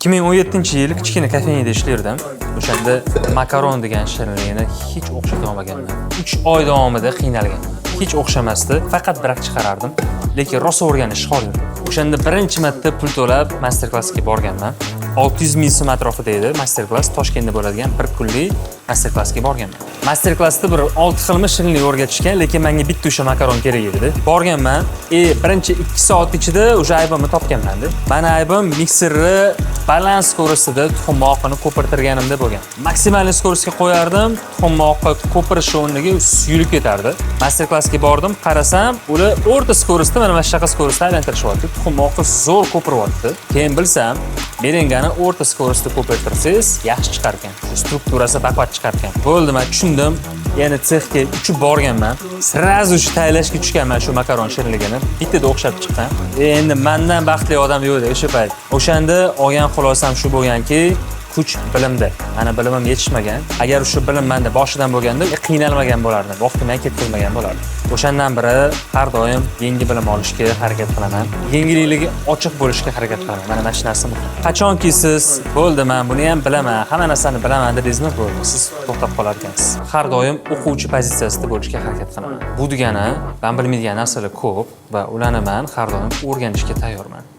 2017-yil kichkina kafeniyada ishlardim. O'shanda makaron degan shirinlikni hech o'xshata olmaganman. 3 oy davomida qiynalganman. Hech o'xshamasdi, faqat birak chiqarardim. Lekin rosa o'rganish xor edi. O'shanda birinchi marta pul to'lab master klassga borganman. 600 ming so'm atrofida edi master klass, Toshkentda bo'ladigan bir kunlik master klassga borganman. Master klassda bir 6 xilma shirinlik o'rgatishgan, lekin menga bitta o'sha makaron kerak edi. Borganman, birinchi 2 soat ichida o'sha aybimni topganman-da. Meni aybim mikserni baland skorostida tuxum oqini ko'pirtirganimda bo'lgan. Maksimal skorosga qo'yardim, tuxum oqi ko'pirish o'rniga suyulib ketardi. Master klassga bordim, qarasam, ular o'rta skorosda mana shunaqa skorosda aylantirishyapti. Tuxum oqi zo'r ko'piryapti. Keyin bilsam, merengani o'rta skorosda ko'pirtirsangiz yaxshi chiqar ekan. Strukturasi baquvvat chiqar ekan. Bo'ldi, men tushundim. Yana sexga uchib borganman. Srazu shu taylashga tushganman shu makaron shirinligini. Bittada o'xshab chiqqan. Endi mendan baxtli odam yo'q edi o'sha payt. O'shanda olgan xulosam shu bo'lganki, kuch bilimda. Mani bilimim yetishmagan. Agar shu bilim menda boshidan bo'lganda, qiynalmagan bo'lardim. Vaqtimni ketkazmagan bo'lardim. O'shandan beri har doim yangi bilim olishga harakat qilaman. Yengilligi ochiq bo'lishga harakat qilaman. Mana shu narsa muhim. Qachonki siz bo'ldi, men buni ham bilaman, hamma narsani bilaman dedingizmi, bo'ldi. Siz to'xtab qolar ekansiz. Har doim o'quvchi pozitsiyasida bo'lishga harakat qilaman. Bu degani, men bilmaydigan narsalar ko'p va ularni men har doim o'rganishga tayyorman.